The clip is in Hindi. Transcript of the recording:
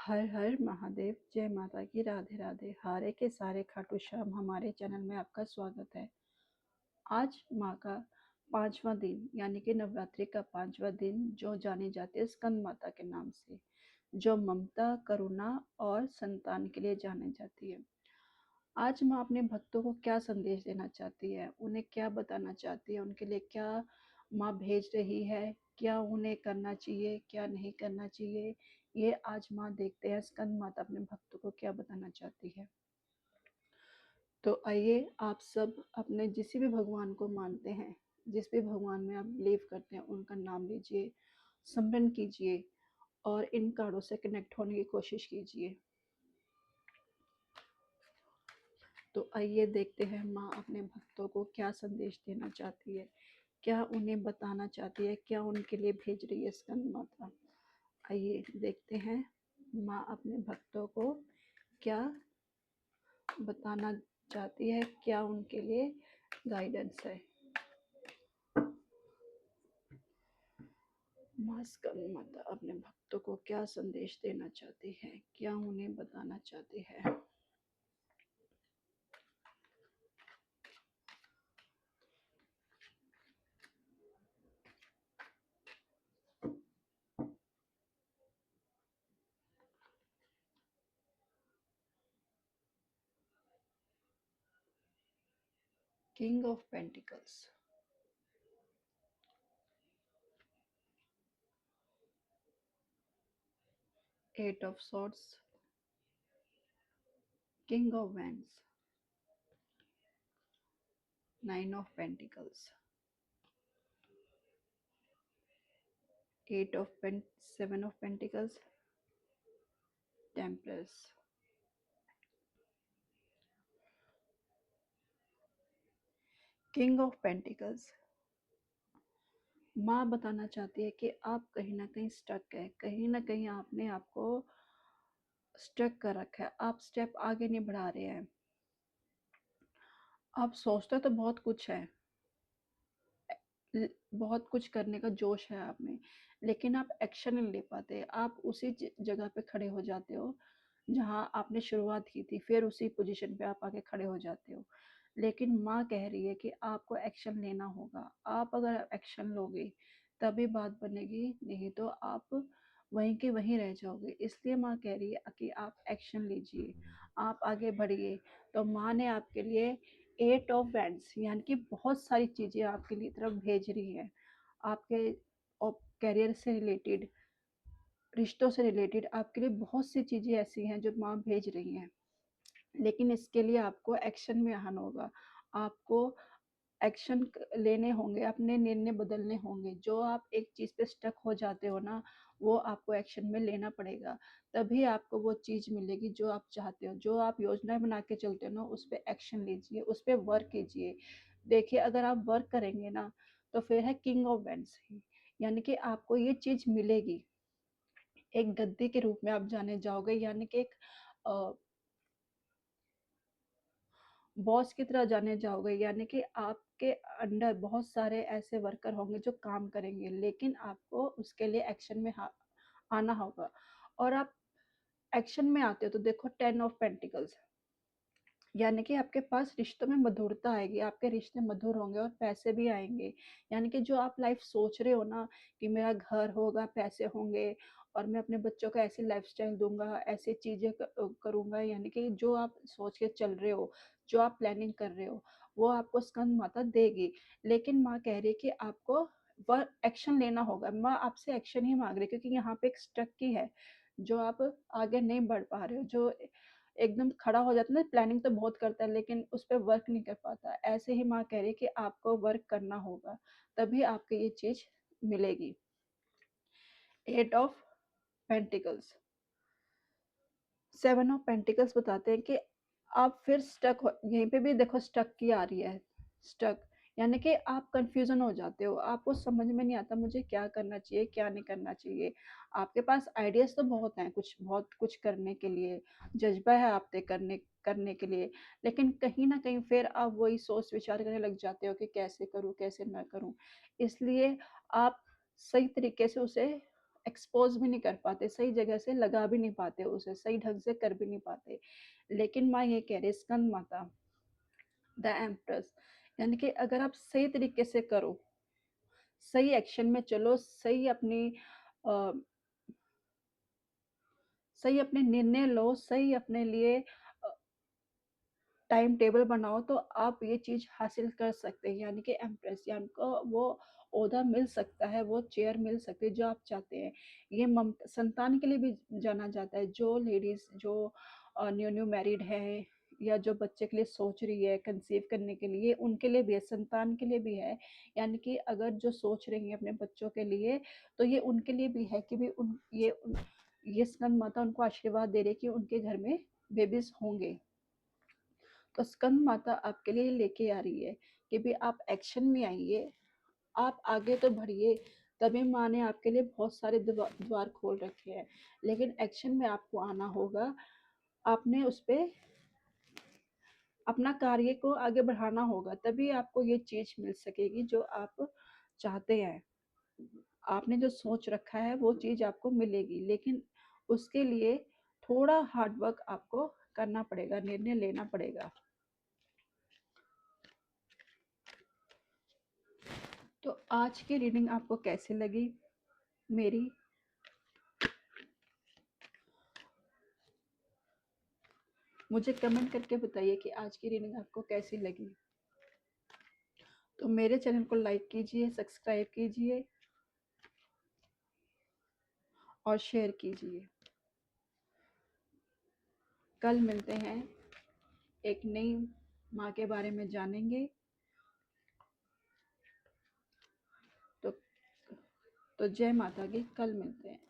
हर हर महादेव, जय माता की, राधे राधे। हारे के सारे खाटू श्याम हमारे चैनल में आपका स्वागत है। आज माँ का 5वां दिन यानी कि नवरात्रि का 5वां दिन जो जाने जाते हैं स्कंद माता के नाम से, जो ममता, करुणा और संतान के लिए जानी जाती है। आज माँ अपने भक्तों को क्या संदेश देना चाहती है, उन्हें क्या बताना चाहती है, उनके लिए क्या माँ भेज रही है, क्या उन्हें करना चाहिए, क्या नहीं करना चाहिए, ये आज माँ देखते हैं स्कंद माता अपने भक्तों को क्या बताना चाहती है। तो आइए आप सब अपने जिस भी भगवान को मानते हैं, जिस भी भगवान में आप बिलीव करते हैं, उनका नाम लीजिए, सिमरन कीजिए और इन कार्डों से कनेक्ट होने की कोशिश कीजिए। तो आइए देखते हैं माँ अपने भक्तों को क्या संदेश देना चाहती है, क्या उन्हें बताना चाहती है, क्या उनके लिए भेज रही है स्कंद माता। आइए देखते हैं माँ अपने भक्तों को क्या बताना चाहती है, क्या उनके लिए गाइडेंस है। माँ स्कंद माता अपने भक्तों को क्या संदेश देना चाहती है, क्या उन्हें बताना चाहती है। King of pentacles, 8 of swords, king of wands, 9 of pentacles, 8 of 7 of pentacles, temperance, king of pentacles. माँ बताना चाहती है कि आप कहीं ना कहीं स्टक है, कहीं ना कहीं आपने आपको स्टक कर रखा है, आप स्टेप आगे नहीं बढ़ा रहे हैं। आप सोचते तो बहुत कुछ है, बहुत कुछ करने का जोश है आप में, लेकिन आप एक्शन नहीं ले पाते। आप उसी जगह पे खड़े हो जाते हो जहां आपने शुरुआत की थी, फिर उसी पोजीशन पे आप आके खड़े हो जाते हो। लेकिन माँ कह रही है कि आपको एक्शन लेना होगा। आप अगर एक्शन लोगे तभी बात बनेगी, नहीं तो आप वहीं के वहीं रह जाओगे। इसलिए माँ कह रही है कि आप एक्शन लीजिए, आप आगे बढ़िए। तो माँ ने आपके लिए 8 ऑफ वैंड्स यानी कि बहुत सारी चीज़ें आपके लिए तरफ भेज रही है। आपके करियर से रिलेटेड, रिश्तों से रिलेटेड आपके लिए बहुत सी चीज़ें ऐसी हैं जो माँ भेज रही हैं। लेकिन इसके लिए आपको एक्शन में आना होगा, आपको एक्शन लेने होंगे, अपने निर्णय बदलने होंगे। जो आप एक चीज़ पे स्टक हो जाते हो ना, वो आपको एक्शन में लेना पड़ेगा। तभी आपको वो चीज़ मिलेगी जो आप चाहते हो। जो आप योजनाएं बना के चलते हो ना, उस पर एक्शन लीजिए, उस पर वर्क कीजिए। देखिए अगर आप वर्क करेंगे ना, तो फिर है किंग ऑफ वेंड्स, यानी कि आपको ये चीज़ मिलेगी। एक गद्दी के रूप में आप जाने जाओगे, यानी कि एक बॉस की तरह जाने जाओगे। यानी कि आपके अंडर बहुत सारे ऐसे वर्कर होंगे जो काम करेंगे, लेकिन आपको उसके लिए एक्शन में आना होगा। और आप एक्शन में आते हो तो देखो 10 ऑफ पेंटिकल्स, यानी कि आपके पास रिश्तों में मधुरता आएगी, आपके रिश्ते मधुर होंगे और पैसे भी आएंगे। यानी कि जो आप लाइफ सोच रहे हो ना कि मेरा घर होगा, पैसे होंगे और मैं अपने बच्चों को ऐसी लाइफस्टाइल दूंगा, ऐसी चीजें करूंगा, यानी कि जो आप सोच के चल रहे हो, जो आप प्लानिंग कर रहे हो, वो आपको स्कंद माता देगी। लेकिन माँ कह रही है कि आपको वह एक्शन लेना होगा। माँ आपसे एक्शन ही मांग रही है, क्योंकि यहाँ पे एक स्टक की है, जो आप आगे नहीं बढ़ पा रहे हो, जो एकदम खड़ा हो जाता है ना, प्लानिंग तो बहुत करता है लेकिन उस पर वर्क नहीं कर पाता। ऐसे ही माँ कह रही है कि आपको वर्क करना होगा, तभी आपको ये चीज मिलेगी। 8 ऑफ पेंटिकल्स, 7 ऑफ पेंटिकल्स बताते हैं कि आप फिर स्टक हो। यहीं पे भी देखो स्टक की आ रही है, स्टक यानी कि आप कंफ्यूजन हो जाते हो, आपको समझ में नहीं आता मुझे क्या करना चाहिए, क्या नहीं करना चाहिए। आपके पास आइडियाज तो बहुत हैं, कुछ बहुत कुछ करने के लिए, जज्बा है आपके करने करने के लिए, लेकिन कहीं ना कहीं फिर आप वही सोच विचार करने लग जाते हो कि कैसे करूं, कैसे ना करूं। इसलिए आप सही तरीके से उसे एक्सपोज़ भी नहीं कर पाते, सही जगह से लगा भी नहीं पाते उसे, सही ढंग से कर भी नहीं पाते। लेकिन माँ ये कह रही है स्कंद माता, द एम्प्रेस, यानी कि अगर आप सही तरीके से करो, सही एक्शन में चलो, अ, सही अपने निर्णय लो, सही अपने लिए टाइम टेबल बनाओ, तो आप ये चीज़ हासिल कर सकते हैं। यानी कि एम्प्रेस, यानी को वो ओहदा मिल सकता है, वो चेयर मिल सकती है जो आप चाहते हैं। ये संतान के लिए भी जाना जाता है। जो लेडीज़ जो न्यू न्यू मैरिड है, या जो बच्चे के लिए सोच रही है कंसीव करने के लिए, उनके लिए भी है, संतान के लिए भी है। यानी कि अगर जो सोच रही हैं अपने बच्चों के लिए, तो ये उनके लिए भी है कि भी ये स्कंद माता उनको आशीर्वाद दे रही है कि उनके घर में बेबीज होंगे। तो स्कंद माता आपके लिए लेके आ रही है कि भी आप एक्शन में आइए, आप आगे तो बढ़िए। तभी माँ ने आपके लिए बहुत सारे द्वार खोल रखे हैं, लेकिन एक्शन में आपको आना होगा। आपने उस पे अपना कार्य को आगे बढ़ाना होगा, तभी आपको ये चीज़ मिल सकेगी जो आप चाहते हैं। आपने जो सोच रखा है वो चीज़ आपको मिलेगी, लेकिन उसके लिए थोड़ा हार्ड वर्क आपको करना पड़ेगा, निर्णय लेना पड़ेगा। तो आज की रीडिंग आपको कैसी लगी मेरी? मुझे कमेंट करके बताइए कि आज की रीडिंग आपको कैसी लगी। तो मेरे चैनल को लाइक कीजिए, सब्सक्राइब कीजिए और शेयर कीजिए। कल मिलते हैं, एक नई माँ के बारे में जानेंगे। तो जय माता की, कल मिलते हैं।